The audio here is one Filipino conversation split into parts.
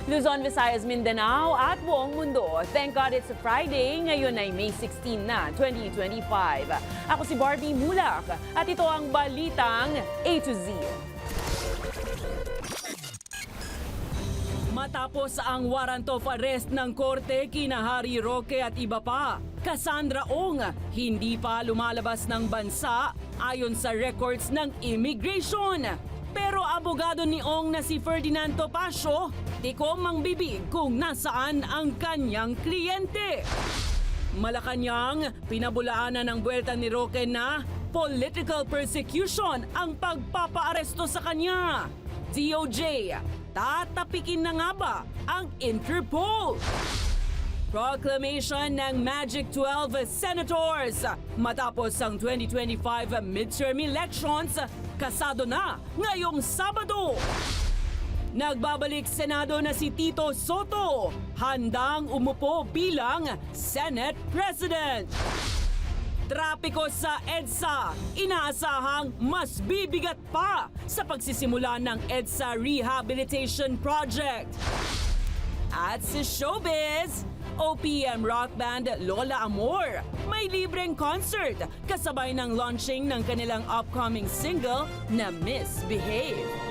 Luzon, Visayas, Mindanao at buong mundo. Thank God it's a Friday. Ngayon ay May 16 na, 2025. Ako si Barbie Mulak at ito ang Balitang A to Z. Matapos ang warrant of arrest ng korte kina Harry Roque at iba pa, Cassandra Ong hindi pa lumalabas ng bansa ayon sa records ng immigration. Pero abogado ni Ong na si Ferdinand Topacio, tikom ang bibig kung nasaan ang kanyang kliyente. Malacanang, pinabulaanan ng buwelta ni Roque na political persecution ang pagpapaaresto sa kanya. DOJ, tatapikin na nga ba ang Interpol? Proclamation ng Magic 12 Senators. Matapos ang 2025 midterm elections, kasado na ngayong Sabado. Nagbabalik Senado na si Tito Soto, handang umupo bilang Senate President. Trapiko sa EDSA, inaasahang mas bibigat pa sa pagsisimula ng EDSA Rehabilitation Project. At sa showbiz, OPM rock band Lola Amor may libreng concert kasabay ng launching ng kanilang upcoming single na Misbehave.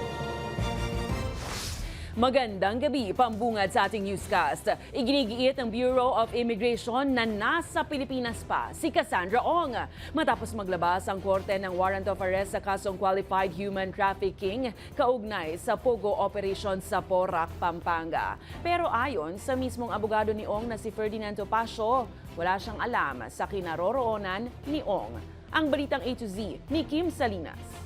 Magandang gabi, pambungad sa ating newscast. Iginigiit ng Bureau of Immigration na nasa Pilipinas pa si Cassandra Ong matapos maglabas ang korte ng warrant of arrest sa kasong qualified human trafficking kaugnay sa Pogo operation sa Porac, Pampanga. Pero ayon sa mismong abogado ni Ong na si Ferdinand Topacio, wala siyang alam sa kinaroroonan ni Ong. Ang Balitang A to Z ni Kim Salinas.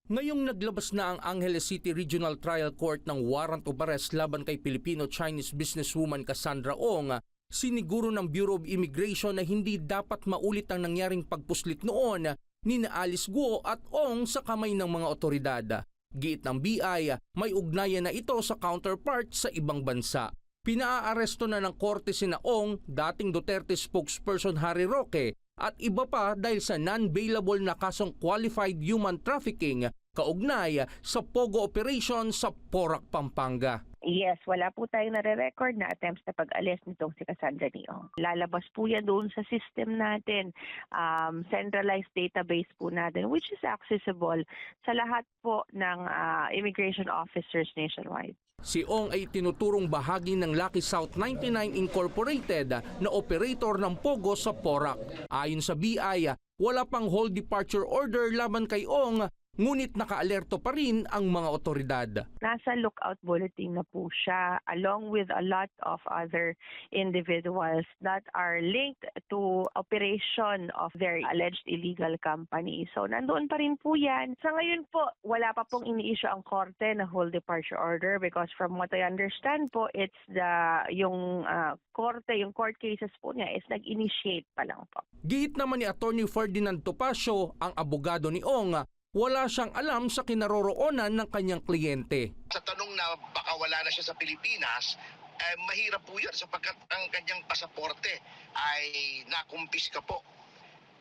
Ngayong naglabas na ang Angeles City Regional Trial Court ng warrant of arrest laban kay Filipino-Chinese businesswoman Cassandra Ong, siniguro ng Bureau of Immigration na hindi dapat maulit ang nangyaring pagpuslit noon ni Alice Guo at Ong sa kamay ng mga otoridad. Giit ng BI, may ugnayan na ito sa counterpart sa ibang bansa. Pinaaresto na ng korte sina Ong, dating Duterte spokesperson Harry Roque, at iba pa dahil sa non-bailable na kasong qualified human trafficking kaugnay sa Pogo operation sa Porac, Pampanga. Yes, wala po tayong nare-record na attempts na pag-alis nitong si Cassandra Ong. Lalabas po yan doon sa system natin, centralized database po natin, which is accessible sa lahat po ng immigration officers nationwide. Si Ong ay tinuturong bahagi ng Lucky South 99 Incorporated na operator ng Pogo sa Porac. Ayon sa BI, wala pang hold departure order laban kay Ong, ngunit nakaalerto pa rin ang mga otoridad. Nasa lookout bulletin na po siya along with a lot of other individuals that are linked to operation of their alleged illegal company. So nandoon pa rin po yan. Sa ngayon po, wala pa pong ini-issue ang korte na hold departure order because from what I understand po, it's yung korte, yung court cases po niya is nag-initiate pa lang po. Giit naman ni Attorney Ferdinand Topacio, ang abogado ni Ong, wala siyang alam sa kinaroroonan ng kanyang kliyente. Sa tanong na baka wala na siya sa Pilipinas, mahirap po yun sapagkat ang kanyang pasaporte ay nakumpiska po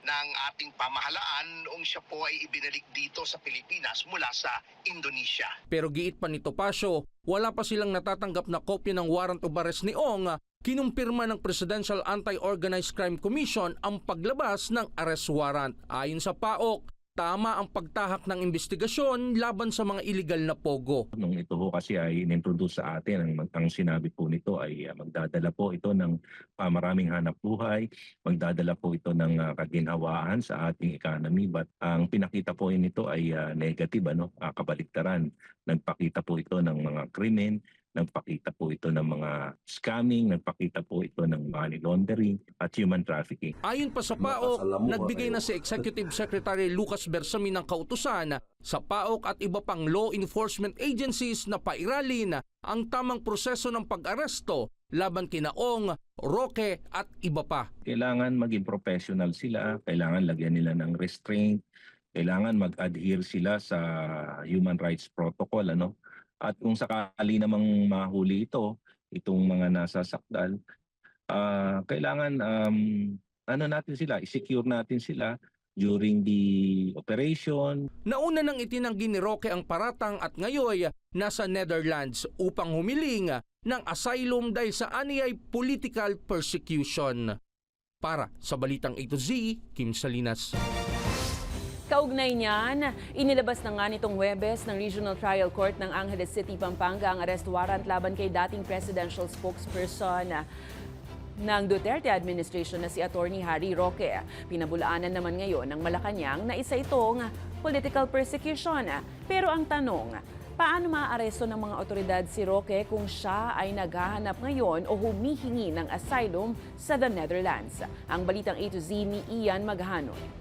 ng ating pamahalaan noong siya po ay ibinalik dito sa Pilipinas mula sa Indonesia. Pero giit pa ni Topacio, wala pa silang natatanggap na kopya ng warrant of arrest ni Ong. Kinumpirma ng Presidential Anti-Organized Crime Commission ang paglabas ng arrest warrant. Ayon sa PAOK, tama ang pagtahak ng investigasyon laban sa mga illegal na pogo. Nung ito po kasi ay in-introduce sa atin, ang sinabi po nito ay magdadala po ito ng maraming hanap buhay, magdadala po ito ng kaginhawaan sa ating economy, but ang pinakita po nito ay negative, kabaliktaran. Nagpakita po ito ng mga krimen, nagpakita po ito ng mga scamming, nagpakita po ito ng money laundering at human trafficking. Ayon pa sa PAOK, nagbigay na si Executive Secretary Lucas Bersamin ng kautusan sa PAOK at iba pang law enforcement agencies na pairalin ang tamang proseso ng pag-aresto laban kina Ong, Roque at iba pa. Kailangan maging professional sila, kailangan lagyan nila ng restraint, kailangan mag-adhere sila sa human rights protocol, At kung sakali namang mahuli itong mga nasasakdal, kailangan natin sila, i-secure natin sila during the operation. Nauna nang itinanggi ni Roque ang paratang at ngayon nasa Netherlands upang humiling ng asylum dahil sa aniyay political persecution. Para sa Balitang A to Z, Kim Salinas. Kaugnay niyan, inilabas na nga nitong Huwebes ng Regional Trial Court ng Angeles City, Pampanga ang arrest warrant laban kay dating presidential spokesperson ng Duterte administration na si Attorney Harry Roque. Pinabulaanan naman ngayon ng Malacanang na isa itong political persecution. Pero ang tanong, paano maaaresto ng mga otoridad si Roque kung siya ay naghahanap ngayon o humihingi ng asylum sa the Netherlands? Ang Balitang A to Z ni Ian Maghanoy.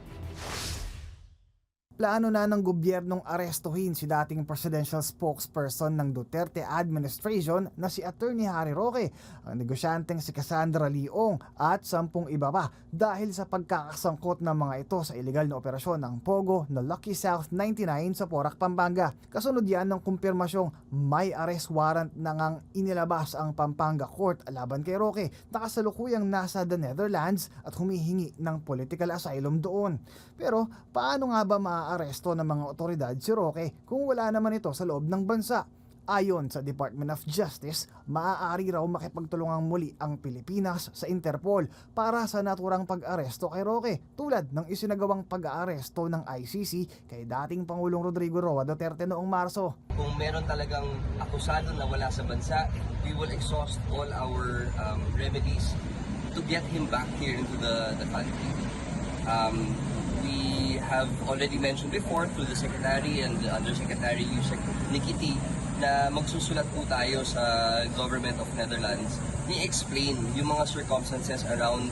Plano na ng gobyernong arestuhin si dating presidential spokesperson ng Duterte administration na si Attorney Harry Roque, ang negosyanteng si Cassandra Leong at 10 iba pa dahil sa pagkakasangkot ng mga ito sa iligal na operasyon ng Pogo na Lucky South 99 sa Porac, Pampanga. Kasunod yan ng kumpirmasyong may arrest warrant na ngang inilabas ang Pampanga Court laban kay Roque na kasalukuyang nasa the Netherlands at humihingi ng political asylum doon. Pero paano nga ba aresto ng mga otoridad si Roque kung wala naman ito sa loob ng bansa? Ayon sa Department of Justice, maaari raw makipagtulungang muli ang Pilipinas sa Interpol para sa naturang pag-aresto kay Roque, tulad ng isinagawang pag-aaresto ng ICC kay dating Pangulong Rodrigo Roa Duterte noong Marso. Kung meron talagang akusado na wala sa bansa, we will exhaust all our remedies to get him back here into the country. We have already mentioned before to the Secretary and the Undersecretary Yusek Nikiti na magsusulat po tayo sa Government of Netherlands ni-explain yung mga circumstances around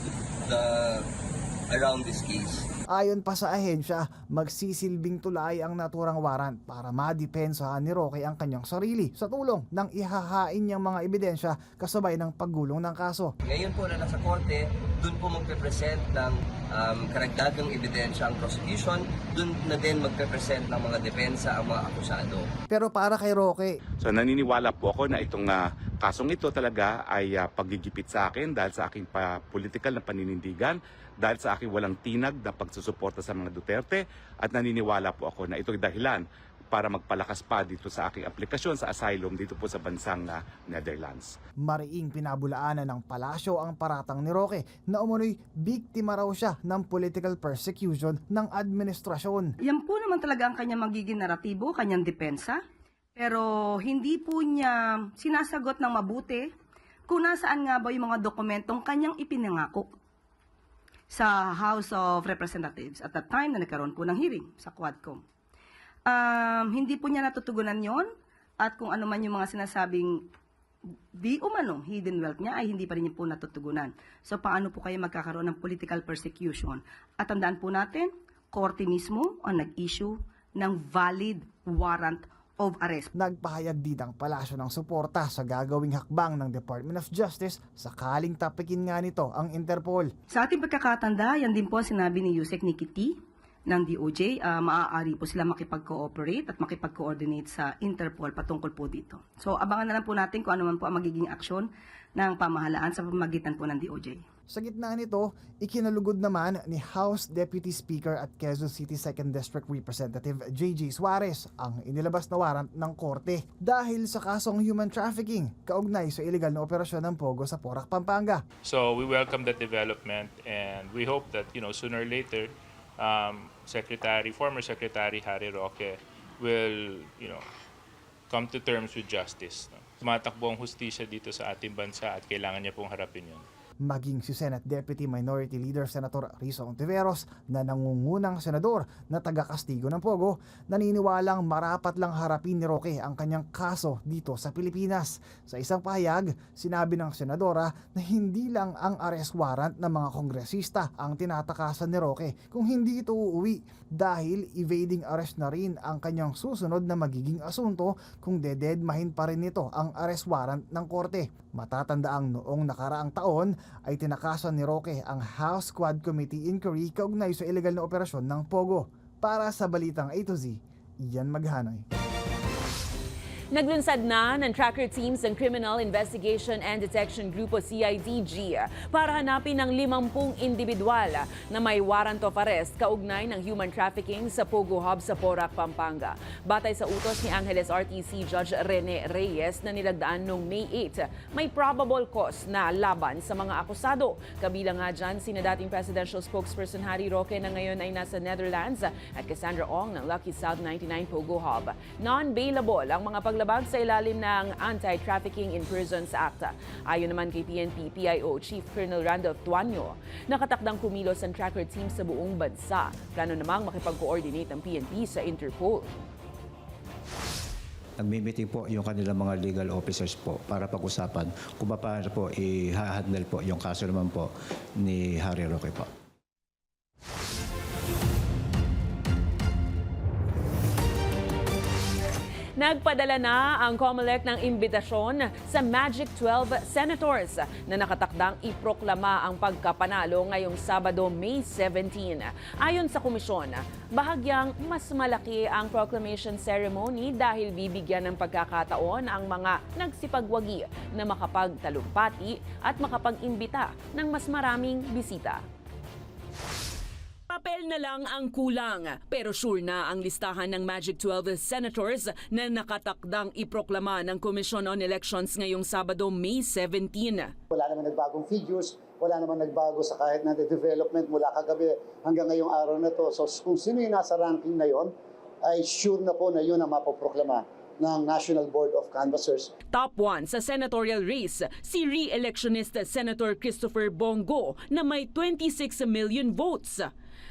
this case. Ayon pa sa ahensya, magsisilbing tulay ang naturang warrant para madepensahan ni Roque ang kanyang sarili sa tulong ng ihahain niyang mga ebidensya kasabay ng paggulong ng kaso. Ngayon po na nasa korte, dun po magpe-present ng karagdagang ebidensya ang prosecution, dun na din magpe-present ng mga depensa ang mga akusado. Pero para kay Roque, so naniniwala po ako na itong kasong ito talaga ay paggigipit sa akin dahil sa aking political na paninindigan, dahil sa aking walang tinag na pagsusuporta sa mga Duterte, at naniniwala po ako na ito'y dahilan para magpalakas pa dito sa aking aplikasyon sa asylum dito po sa bansang Netherlands. mariing pinabulaanan ng palasyo ang paratang ni Roque na umunoy biktima raw siya ng political persecution ng administrasyon. Yan po naman talaga ang kanyang magiging naratibo, kanyang depensa. Pero hindi po niya sinasagot ng mabuti kung nasaan nga ba yung mga dokumentong kanyang ipinangako sa House of Representatives at that time na nagkaroon po ng hearing sa Quadcom. Hindi po niya natutugunan yon, at kung ano man yung mga sinasabing di umano hidden wealth niya ay hindi pa rin niya po natutugunan. So paano po kayo magkakaroon ng political persecution? At tandaan po natin, korte mismo ang nag-issue ng valid warrant of arrest. Nagpahayag din ang palasyo ng suporta sa gagawing hakbang ng Department of Justice sakaling tapikin nga nito ang Interpol. Sa ating pagkakatanda, yan din po sinabi ni Yusek Nikiti ng DOJ, maaari po sila makipag-cooperate at makipag-coordinate sa Interpol patungkol po dito. So abangan na lang po natin kung ano man po ang magiging aksyon ng pamahalaan sa pamamagitan po ng DOJ. Sa gitna nito, ikinalugod naman ni House Deputy Speaker at Quezon City 2nd District Representative J.J. Suarez ang inilabas na warrant ng korte dahil sa kasong human trafficking kaugnay sa iligal na operasyon ng Pogo sa Porac, Pampanga. So we welcome that development, and we hope that sooner or later former Secretary Harry Roque will come to terms with justice. Tumatakbo ang hustisya dito sa ating bansa at kailangan niya pong harapin yun. Maging si Senate Deputy Minority Leader Senator Risa Ontiveros na nangungunang senador na taga-kastigo ng Pogo, naniniwalang marapat lang harapin ni Roque ang kanyang kaso dito sa Pilipinas. Sa isang pahayag, sinabi ng senadora na hindi lang ang arrest warrant ng mga kongresista ang tinatakasan ni Roque kung hindi ito uuwi, dahil evading arrest na rin ang kanyang susunod na magiging asunto kung dededmahin pa rin nito ang arrest warrant ng korte. Matatandaang noong nakaraang taon ay tinakasan ni Roque ang House Quad Committee Inquiry kaugnay sa illegal na operasyon ng Pogo. Para sa Balitang A to Z, Ian Maghanoy. Naglunsad na ng tracker teams ng Criminal Investigation and Detection Group o CIDG para hanapin ang 50 individual na may warrant of arrest kaugnay ng human trafficking sa Pogo Hub sa Porac, Pampanga. Batay sa utos ni Angeles RTC Judge Rene Reyes na nilagdaan noong May 8, may probable cause na laban sa mga akusado. Kabilang nga dyan sina dating presidential spokesperson Harry Roque na ngayon ay nasa Netherlands at Cassandra Ong ng Lucky South 99 Pogo Hub. Non-bailable ang mga paglabag sa ilalim ng Anti-Trafficking in Persons Act. Ayon naman kay PNP PIO Chief Colonel Randolph Tuanyo, nakatakdang kumilos ang tracker team sa buong bansa. Plano namang makipag-coordinate ang PNP sa Interpol. Nagmi-meeting po yung kanilang mga legal officers po para pag-usapan kung paano po i-handle po yung kaso naman po ni Harry Roque po. Nagpadala na ang COMELEC ng imbitasyon sa Magic 12 Senators na nakatakdang iproklama ang pagkapanalo ngayong Sabado, May 17. Ayon sa komisyon, bahagyang mas malaki ang proclamation ceremony dahil bibigyan ng pagkakataon ang mga nagsipagwagi na makapagtalumpati at makapag-imbita ng mas maraming bisita. Papel na lang ang kulang, pero sure na ang listahan ng Magic 12 Senators na nakatakdang iproklama ng Commission on Elections ngayong Sabado, May 17. Wala naman nagbagong figures, wala naman nagbago sa kahit na development mula kagabi hanggang ngayong araw na to. So kung sino yung nasa ranking na yon, ay sure na po na yun ang mapoproklama ng National Board of Canvassers. Top 1 sa senatorial race, si re-electionist Senator Christopher Bongo na may 26 million votes.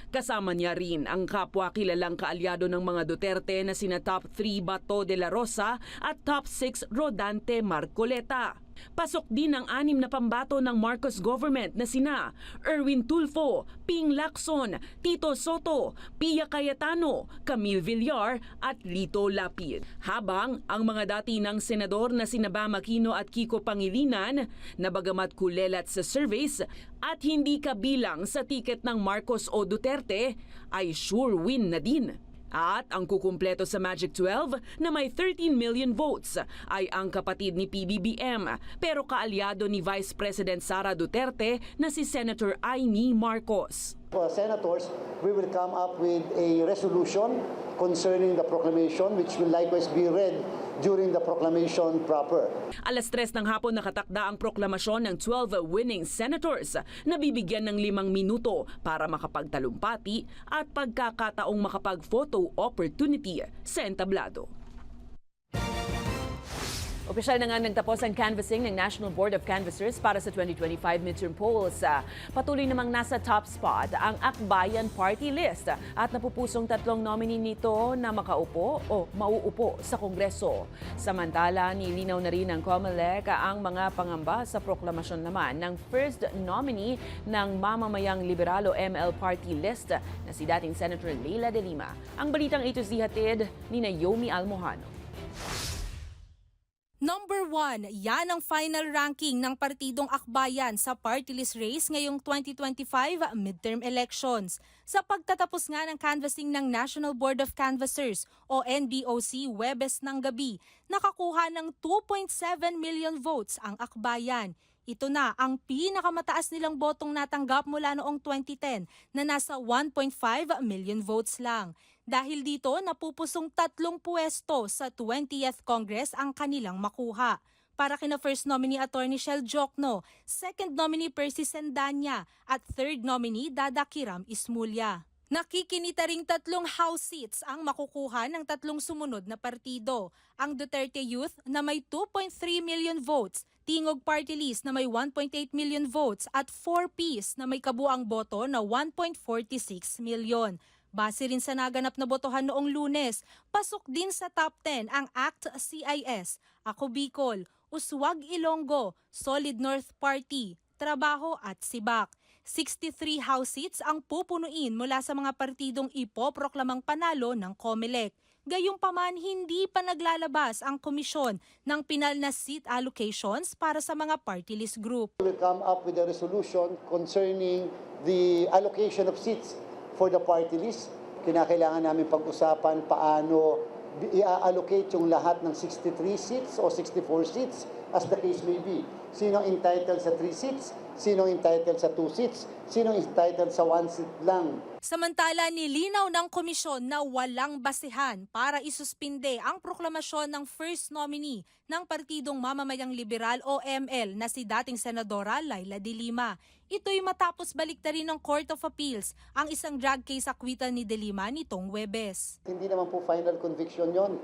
Kasama niya rin ang kapwa kilalang kaalyado ng mga Duterte na sina Top 3 Bato de la Rosa at Top 6 Rodante Marcoleta. Pasok din ang 6 na pambato ng Marcos government na sina Erwin Tulfo, Ping Lacson, Tito Soto, Pia Cayetano, Camille Villar at Lito Lapid. Habang ang mga dati ng senador na sina Bam Aquino at Kiko Pangilinan na bagamat kulelat sa surveys at hindi kabilang sa tiket ng Marcos o Duterte ay sure win na din. At ang kukumpleto sa Magic 12 na may 13 million votes ay ang kapatid ni PBBM pero kaalyado ni Vice President Sara Duterte na si Senator Amy Marcos. For senators, we will come up with a resolution concerning the proclamation which will likewise be read during the proclamation proper. Alas 3 ng hapon nakatakda ang proklamasyon ng 12 winning senators na bibigyan ng 5 minuto para makapagtalumpati at pagkakataong makapag-photo opportunity sa entablado. Opisyal na nga nagtapos ang canvassing ng National Board of Canvassers para sa 2025 midterm polls. Patuloy namang nasa top spot ang Akbayan Party List at napupusong 3 nominee nito na makaupo o mauupo sa Kongreso. Samantala, nilinaw na rin ng COMELEC ang mga pangamba sa proklamasyon naman ng first nominee ng mamamayang Liberal o ML Party List na si dating Senator Leila de Lima. Ang balitang A to Z hatid ni Naomi Almohano. Number 1, yan ang final ranking ng Partidong Akbayan sa party list race ngayong 2025 midterm elections. Sa pagtatapos nga ng canvassing ng National Board of Canvassers o NBOC Huwebes ng gabi, nakakuha ng 2.7 million votes ang Akbayan. Ito na ang pinakamataas nilang botong natanggap mula noong 2010 na nasa 1.5 million votes lang. Dahil dito, napupusong 3 pwesto sa 20th Congress ang kanilang makuha. Para kina first nominee Attorney Shell Jokno, second nominee Percy Sendanya at third nominee Dada Kiram Ismulya. Nakikinita ring 3 House seats ang makukuha ng 3 sumunod na partido. Ang Duterte Youth na may 2.3 million votes, Tingog Party List na may 1.8 million votes at 4Ps na may kabuang boto na 1.46 million. Base rin sa naganap na botohan noong Lunes, pasok din sa top 10 ang ACT CIS, Ako Bicol, Uswag Ilonggo, Solid North Party, Trabaho at Sibak. 63 House seats ang pupunuin mula sa mga partidong ipoproklamang panalo ng COMELEC. Gayunpaman, hindi pa naglalabas ang komisyon ng pinal na seat allocations para sa mga party list group. We will come up with a resolution concerning the allocation of seats for the party list. Kinakailangan namin pag-usapan paano i-allocate yung lahat ng 63 seats o 64 seats as the case may be. Sino entitled sa 3 seats? Sino entitled sa 2 seats? Sino entitled sa 1 seat lang? Samantala, nilinaw ng komisyon na walang basehan para isuspinde ang proklamasyon ng first nominee ng Partidong Mamamayang Liberal o ML na si dating Senadora Laila De Lima. Ito'y matapos baliktarin ng Court of Appeals ang isang drug case acquittal ni De Lima nitong Huwebes. Hindi naman po final conviction yon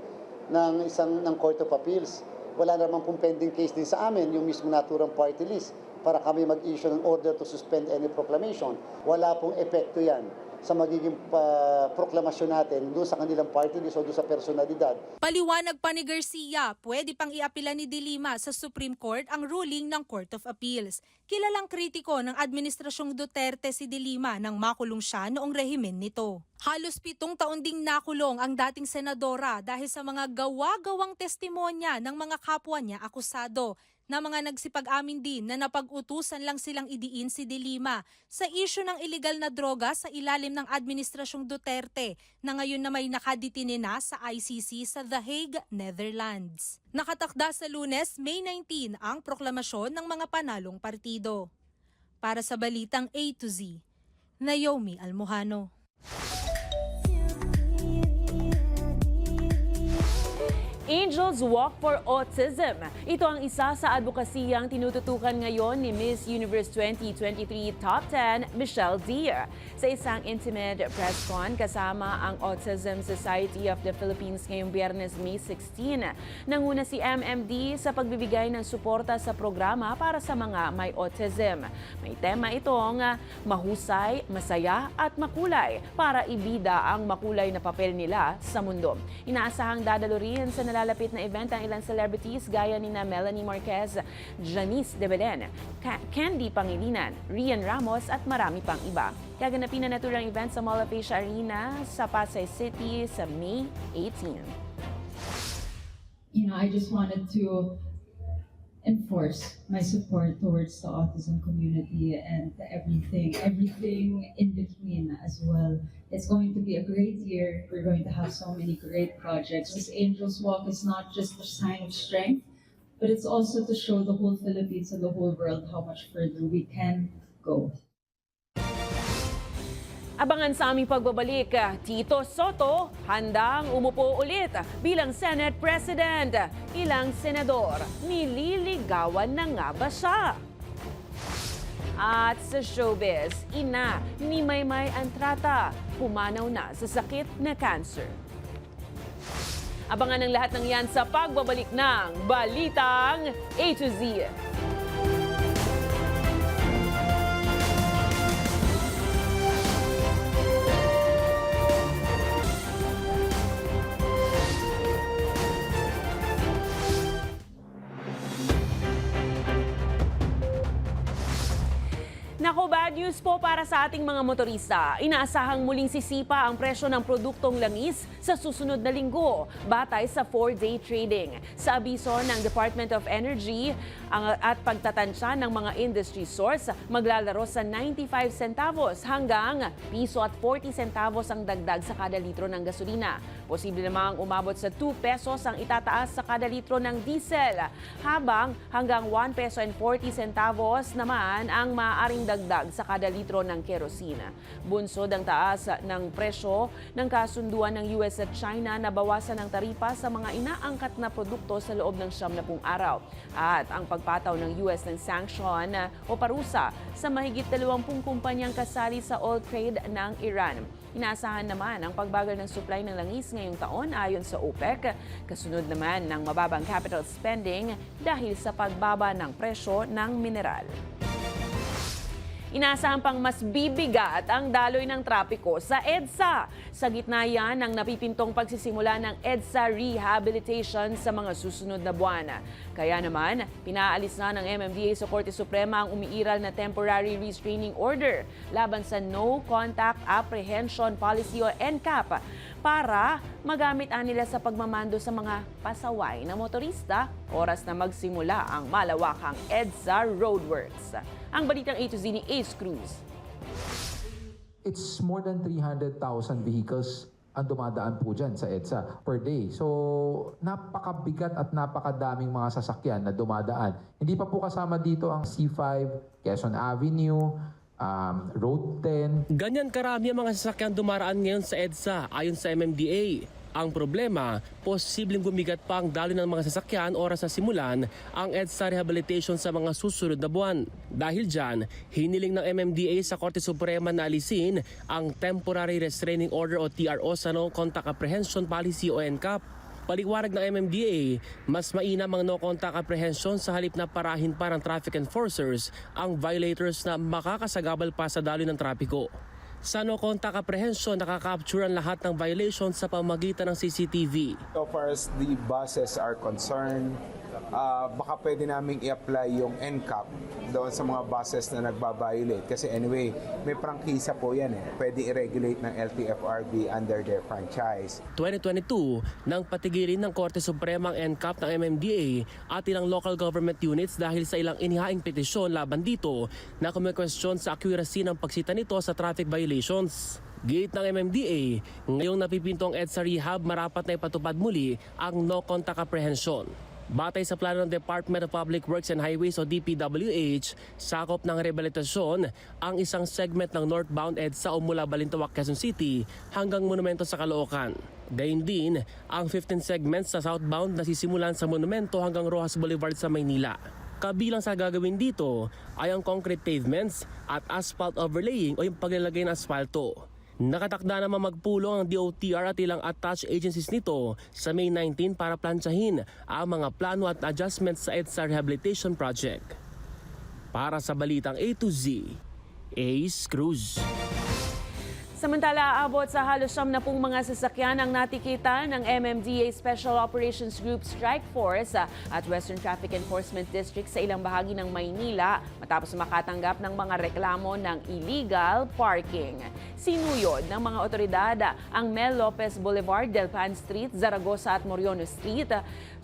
ng Court of Appeals. Wala naman pong pending case din sa amin, yung mismo naturang party list, para kami mag-issue ng order to suspend any proclamation. Wala pong epekto yan sa magiging proklamasyon natin doon sa kanilang party list o doon sa personalidad. Paliwanag pa ni Garcia, pwede pang iapila ni De Lima sa Supreme Court ang ruling ng Court of Appeals. Kilalang kritiko ng Administrasyong Duterte si De Lima nang makulong siya noong rehimen nito. Halos 7 taon ding nakulong ang dating senadora dahil sa mga gawa-gawang testimonya ng mga kapwa niya akusado na mga nagsipag-amin din na napag-utusan lang silang idiin si De Lima sa isyu ng iligal na droga sa ilalim ng Administrasyong Duterte na ngayon na may nakadetine na sa ICC sa The Hague, Netherlands. Nakatakda sa Lunes, May 19 ang proklamasyon ng mga panalong partido. Para sa Balitang A to Z, Naomi Almohano. Angels Walk for Autism. Ito ang isa sa advokasiyang tinututukan ngayon ni Miss Universe 2023 Top 10 Michelle Deer. Sa isang intimate press con kasama ang Autism Society of the Philippines ngayong Biyernes, May 16. Nanguna si MMD sa pagbibigay ng suporta sa programa para sa mga may autism. May tema itong mahusay, masaya at makulay para ibida ang makulay na papel nila sa mundo. Inaasahang dadalo rin sa nalalapit na event ang ilang celebrities gaya ni Melanie Marquez, Janice De Belen, Candy Pangilinan, Rian Ramos at marami pang iba. Gaganapin na naturang event sa Mall of Asia Arena sa Pasay City sa May 18. I just wanted to enforce my support towards the autism community and everything in between as well. It's going to be a great year. We're going to have so many great projects. This Angels Walk is not just a sign of strength, but it's also to show the whole Philippines and the whole world how much further we can go. Abangan sa aming pagbabalik, Tito Soto handang umupo ulit bilang Senate President. Ilang senador nililigawan na nga ba siya? At sa showbiz, ina ni Maymay Antrata pumanaw na sa sakit na cancer. Abangan ang lahat ng yan sa pagbabalik ng Balitang A to Z. Nako, bad news po para sa ating mga motorista. Inaasahang muling sisipa ang presyo ng produktong langis sa susunod na linggo, batay sa 4-day trading. Sa abiso ng Department of Energy at pagtatansya ng mga industry source, maglalaro sa 95 centavos hanggang piso at 40 centavos ang dagdag sa kada litro ng gasolina. Posible namang umabot sa 2 pesos ang itataas sa kada litro ng diesel, habang hanggang 1 peso and 40 centavos naman ang maaaring dagdag sa kada litro ng kerosina. Bunsod ang taas ng presyo ng kasunduan ng US at China na bawasan ang taripa sa mga inaangkat na produkto sa loob ng 70 araw. At ang pagpataw ng US ng sanction o parusa sa mahigit 20 kumpanyang kasali sa oil trade ng Iran. Inaasahan naman ang pagbagal ng supply ng langis ngayong taon ayon sa OPEC, kasunod naman ng mababang capital spending dahil sa pagbaba ng presyo ng mineral. Inaasahan pang mas bibigat ang daloy ng trapiko sa EDSA. Sa gitna yan ng napipintong pagsisimula ng EDSA rehabilitation sa mga susunod na buwan. Kaya naman, pinaalis na ng MMDA sa Korte Suprema ang umiiral na temporary restraining order laban sa No Contact Apprehension Policy o NCAP para magamit nila sa pagmamando sa mga pasaway na motorista oras na magsimula ang malawakang EDSA roadworks. Ang balitang A to Z ni Ace Cruz. It's more than 300,000 vehicles ang dumadaan po dyan sa EDSA per day. So, napakabigat at napakadaming mga sasakyan na dumadaan. Hindi pa po kasama dito ang C5, Quezon Avenue, Road 10. Ganyan karami ang mga sasakyan dumaraan ngayon sa EDSA ayon sa MMDA. Ang problema, posibleng gumigat pa ang daloy ng mga sasakyan oras na simulan ang EDSA rehabilitation sa mga susunod na buwan. Dahil dyan, hiniling ng MMDA sa Korte Suprema na alisin ang Temporary Restraining Order o TRO sa No Contact Apprehension Policy o NCAP. Paliwanag ng MMDA, mas mainam ang no contact apprehension sa halip na parahin pa ng traffic enforcers ang violators na makakasagabal pa sa daloy ng trapiko. Sa no contact apprehension, nakaka-capture ang lahat ng violations sa pamagitan ng CCTV. So far as the buses are concerned, baka pwede namin i-apply yung NCAP doon sa mga buses na nagbabiolate. Kasi anyway, may prangkisa po yan eh. Pwede i-regulate ng LTFRB under their franchise. 2022, nang patigilin ng Korte Suprema ang NCAP ng MMDA at ilang local government units dahil sa ilang inihaing petisyon laban dito na kumikwestiyon sa accuracy ng pagsita nito sa traffic violations. Gate ng MMDA, ngayong napipinto ang EDSA Rehab, marapat na ipatupad muli ang no contact apprehension. Batay sa plano ng Department of Public Works and Highways o DPWH, sakop ng rehabilitasyon ang isang segment ng northbound EDSA o mula Balintawak, Quezon City hanggang Monumento sa Caloocan. Gayun din ang 15 segments sa southbound na sisimulan sa Monumento hanggang Rojas Boulevard sa Maynila. Kabilang sa gagawin dito ay ang concrete pavements at asphalt overlaying o yung paglalagay ng asfalto. Nakatakda naman magpulong ang DOTR at ilang attached agencies nito sa May 19 para plantsahin ang mga plano at adjustments sa EDSA Rehabilitation Project. Para sa Balitang A to Z, Ace Cruz. Samantala, aabot sa halos 70 mga sasakyan ang natikita ng MMDA Special Operations Group Strike Force at Western Traffic Enforcement District sa ilang bahagi ng Maynila matapos makatanggap ng mga reklamo ng illegal parking. Sinuyod ng mga otoridad ang Mel Lopez Boulevard, Delpan Street, Zaragoza at Moriones Street,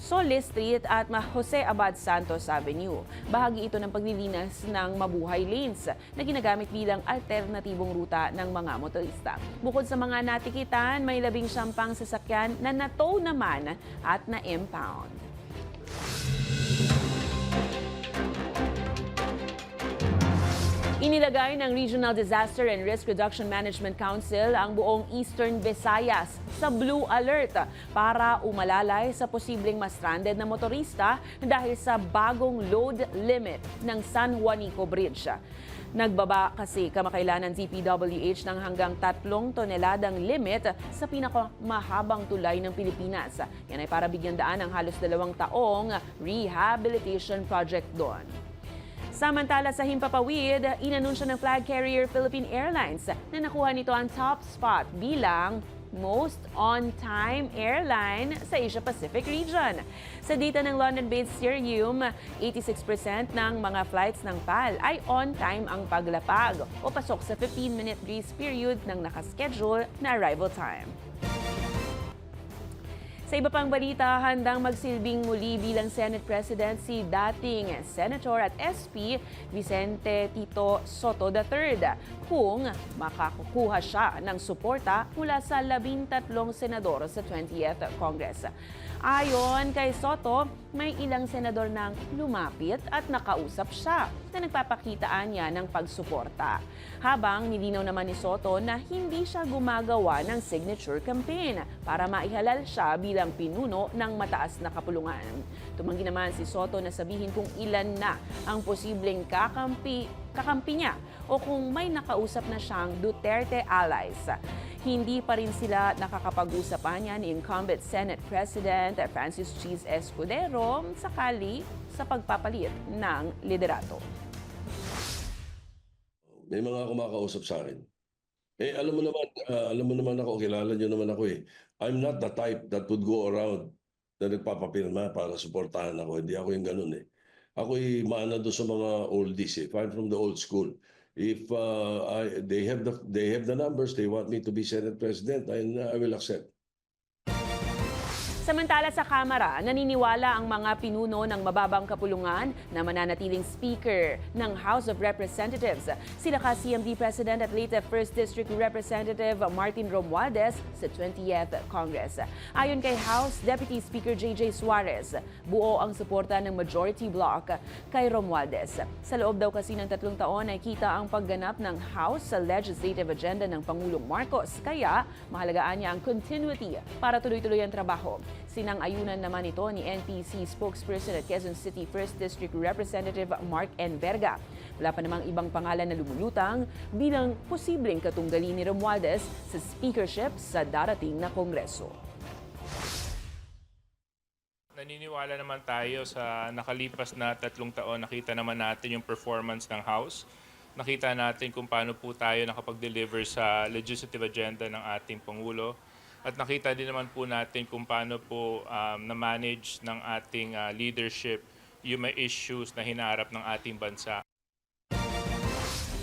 Solis Street at Jose Abad Santos Avenue. Bahagi ito ng paglilinis ng mabuhay lanes na ginagamit bilang alternatibong ruta ng mga motorista. Bukod sa mga natikitan, may 19 pang sasakyan na na-tow naman at na-impound. Inilagay ng Regional Disaster and Risk Reduction Management Council ang buong Eastern Visayas sa Blue Alert para umalalay sa posibleng ma-stranded na motorista dahil sa bagong load limit ng San Juanico Bridge. Nagbaba kasi kamakailan ng DPWH ng hanggang 3 toneladang limit sa pinakamahabang tulay ng Pilipinas. Yan ay para bigyan daan ang halos 2 taong rehabilitation project doon. Samantala sa Himpapawid, inanunsyo ng flag carrier Philippine Airlines na nakuha nito ang top spot bilang most on-time airline sa Asia-Pacific region. Sa data ng London-based Cirium, 86% ng mga flights ng PAL ay on-time ang paglapag o pasok sa 15-minute grace period ng nakaschedule na arrival time. Sa iba pang balita, handang magsilbing muli bilang Senate President si dating Senator at SP Vicente Tito Soto III kung makakukuha siya ng suporta mula sa 13 senador sa 20th Congress. Ayon kay Soto, may ilang senador nang lumapit at nakausap siya na nagpapakitaan niya ng pagsuporta. Habang nilinaw naman ni Soto na hindi siya gumagawa ng signature campaign para maihalal siya bilang pinuno ng mataas na kapulungan. Tumanggi naman si Soto na sabihin kung ilan na ang posibleng kakampi niya o kung may nakausap na siyang Duterte allies. Hindi pa rin sila nakakapag-usapan ni incumbent Senate President Francis Cheese Escudero sakali sa pagpapalit ng liderato. May mga kumakausap sa akin. Alam mo naman ako, kilala niyo naman ako eh. I'm not the type that would go around na nagpapapirma para suportahan ako. Hindi ako yung ganun eh. Ako'y maana doon sa mga oldies eh. I'm from the old school. If they have the numbers, they want me to be Senate President, I will accept. Samantala sa Kamara, naniniwala ang mga pinuno ng mababang kapulungan na mananatiling Speaker ng House of Representatives. Sila ka CMD President at late 1st District Representative Martin Romualdez sa 20th Congress. Ayon kay House Deputy Speaker JJ Suarez, buo ang suporta ng majority bloc kay Romualdez. Sa loob daw kasi ng 3 taon ay kita ang pagganap ng House sa legislative agenda ng Pangulong Marcos. Kaya mahalagaan niya ang continuity para tuloy-tuloy ang trabaho. Sinang-ayunan naman ito ni NPC spokesperson at Quezon City 1st District Representative Mark N. Verga. Wala pa namang ibang pangalan na lumulutang bilang posibleng katunggali ni Romualdez sa speakership sa darating na Kongreso. Naniniwala naman tayo sa nakalipas na 3 taon, nakita naman natin yung performance ng House. Nakita natin kung paano po tayo nakapag-deliver sa legislative agenda ng ating Pangulo. At nakita din naman po natin kung paano po na-manage ng ating leadership yung may issues na hinaharap ng ating bansa.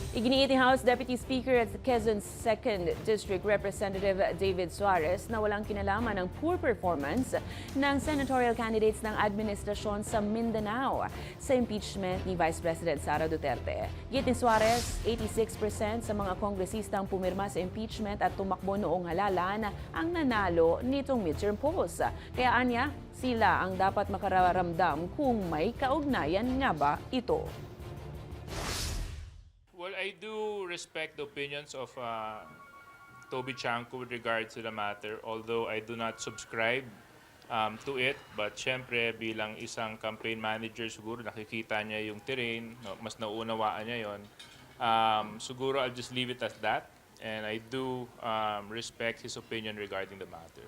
Iginiit ni House Deputy Speaker at Quezon 2nd District Representative David Suarez na walang kinalaman ng poor performance ng senatorial candidates ng administrasyon sa Mindanao sa impeachment ni Vice President Sara Duterte. Git ni Suarez, 86% sa mga kongresistang pumirma sa impeachment at tumakbo noong halalan ang nanalo nitong midterm polls. Kaya anya, sila ang dapat makararamdam kung may kaugnayan nga ba ito. Well, I do respect the opinions of Toby Chanco with regard to the matter, although I do not subscribe to it. But syempre, bilang isang campaign manager, siguro nakikita niya yung terrain, no, mas nauunawaan niya yon. Siguro I'll just leave it as that. And I do respect his opinion regarding the matter.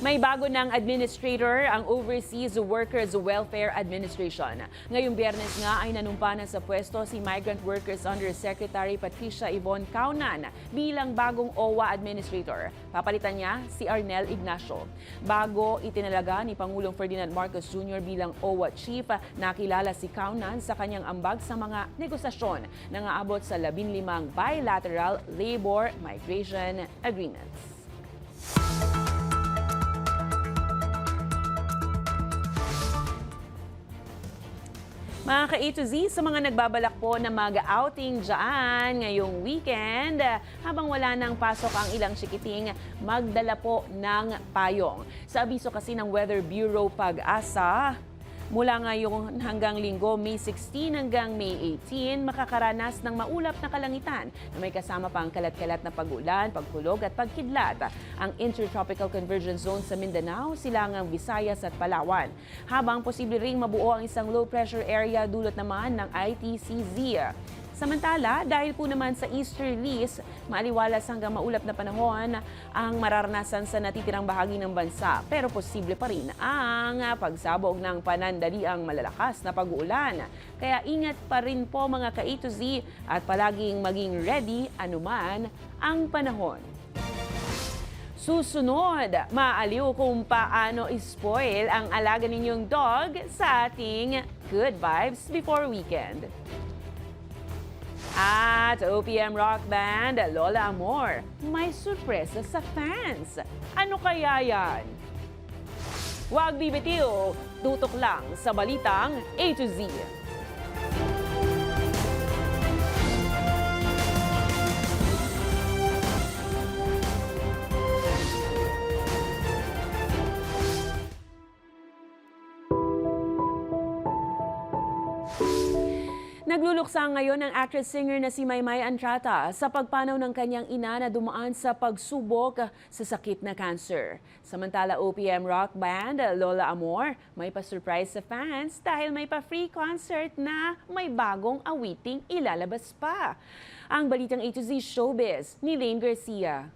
May bago ng administrator ang Overseas Workers Welfare Administration. Ngayong Biyernes nga ay nanumpa na sa pwesto si Migrant Workers Undersecretary Patricia Yvonne Caunan bilang bagong OWA Administrator. Papalitan niya si Arnel Ignacio. Bago itinalaga ni Pangulong Ferdinand Marcos Jr. bilang OWA Chief, nakilala si Caunan sa kanyang ambag sa mga negosasyon na aabot sa 15 bilateral labor migration agreements. Mga ka-A to Z, sa mga nagbabalak po na mag-outing dyan ngayong weekend, habang wala nang pasok ang ilang chikiting, magdala po ng payong. Sa abiso kasi ng Weather Bureau Pag-asa, mula ngayong hanggang linggo, May 16 hanggang May 18, makakaranas ng maulap na kalangitan na may kasama pang kalat-kalat na pag-ulan, pagkulog at pagkidlat. Ang Intertropical Convergence Zone sa Mindanao, Silangang, Visayas at Palawan. Habang posible ring mabuo ang isang low pressure area dulot naman ng ITCZ. Samantala, dahil po naman sa easterlies, maaliwalas hanggang maulap na panahon ang mararanasan sa natitirang bahagi ng bansa. Pero posible pa rin ang pagsabog ng panandaliang malalakas na pag-uulan. Kaya ingat pa rin po mga ka-A to Z at palaging maging ready anuman ang panahon. Susunod, maaliw kung paano spoil ang alaga ninyong dog sa ating Good Vibes Before Weekend. At OPM rock band Lola Amor, may surpresa sa fans. Ano kaya yan? Huwag bibitiw, tutok lang sa balitang A to Z. Nagluluksa ngayon ang actress-singer na si Maymay Entrata sa pagpanaw ng kanyang ina na dumaan sa pagsubok sa sakit na cancer. Samantala, OPM rock band Lola Amor may pa-surprise sa fans dahil may pa-free concert na may bagong awiting ilalabas pa. Ang balitang A to Z Showbiz ni Lane Garcia.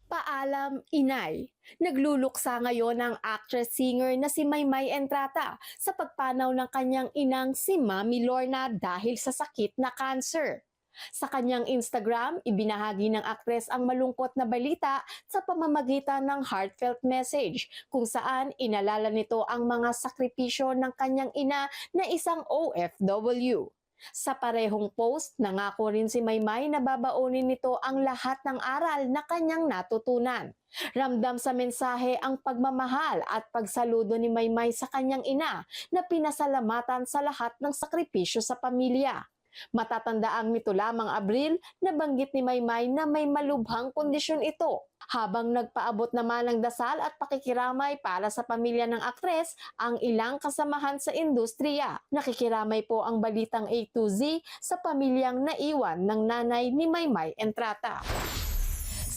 Paalam, inay. Nagluluksa ngayon ang actress-singer na si Maymay Entrata sa pagpanaw ng kanyang inang si Mami Lorna dahil sa sakit na cancer. Sa kanyang Instagram, ibinahagi ng aktres ang malungkot na balita sa pamamagitan ng heartfelt message kung saan inalala nito ang mga sakripisyo ng kanyang ina na isang OFW. Sa parehong post, nangako rin si Maymay na babaunin nito ang lahat ng aral na kanyang natutunan. Ramdam sa mensahe ang pagmamahal at pagsaludo ni Maymay sa kanyang ina na pinasalamatan sa lahat ng sakripisyo sa pamilya. Matatandaang nito lamang Abril, nabanggit ni Maymay na may malubhang kondisyon ito. Habang nagpaabot naman ng dasal at pakikiramay para sa pamilya ng aktres ang ilang kasamahan sa industriya. Nakikiramay po ang balitang A to Z sa pamilyang naiwan ng nanay ni Maymay Entrata.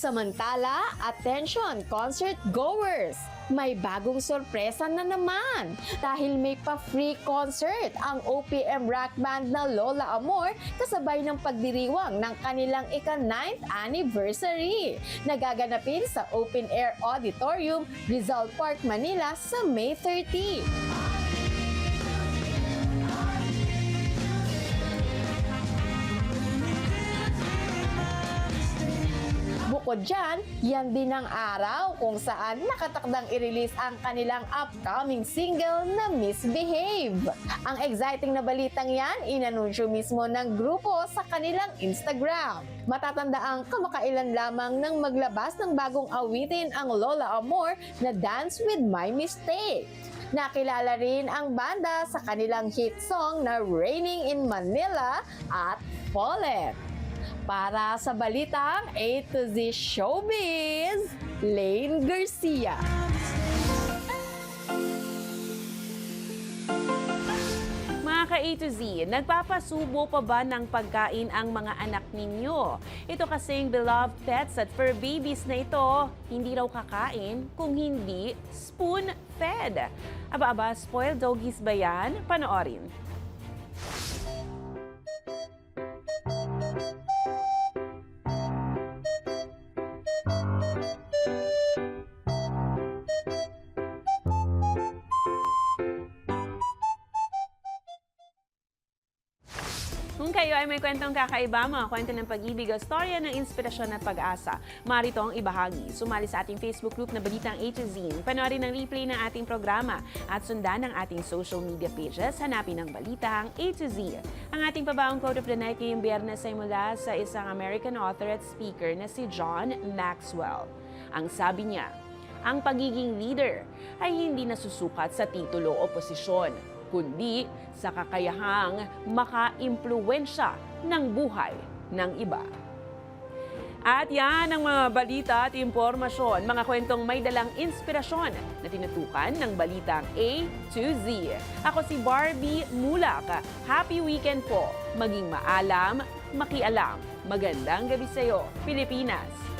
Samantala, attention concert goers! May bagong sorpresa na naman dahil may pa-free concert ang OPM rock band na Lola Amor kasabay ng pagdiriwang ng kanilang ika-9th anniversary. Nagaganapin sa Open Air Auditorium, Rizal Park, Manila sa May 30. Bukod dyan, yan din ang araw kung saan nakatakdang i-release ang kanilang upcoming single na Misbehave. Ang exciting na balitang yan, inanunsyo mismo ng grupo sa kanilang Instagram. Matatanda ang kamakailan lamang nang maglabas ng bagong awitin ang Lola Amor na Dance With My Mistake. Nakilala rin ang banda sa kanilang hit song na Raining in Manila at Fallen. Para sa balitang A to Z Showbiz, Lane Garcia. Mga ka-A to Z, nagpapasubo pa ba ng pagkain ang mga anak ninyo? Ito kasing beloved pets at fur babies na ito, hindi raw kakain kung hindi spoon-fed. Aba-aba, spoiled doggies ba yan? Panoorin. Kung kayo ay may kwentong kakaiba, mga kwento ng pag-ibig o storya ng inspirasyon at pag-asa, marito ang ibahagi. Sumali sa ating Facebook group na Balitang A to Z. Panoorin ang replay ng ating programa at sundan ang ating social media pages. Hanapin ang Balitang A to Z. Ang ating pabaong quote of the night ngayong Biyernes ay mula sa isang American author at speaker na si John Maxwell. Ang sabi niya, ang pagiging leader ay hindi nasusukat sa titulo o posisyon, kundi sa kakayahang maka-impluwensya ng buhay ng iba. At yan ang mga balita at impormasyon, mga kwentong may dalang inspirasyon na tinutukan ng Balitang A to Z. Ako si Barbie Mulak. Happy weekend po. Maging maalam, makialam. Magandang gabi sa'yo, Pilipinas.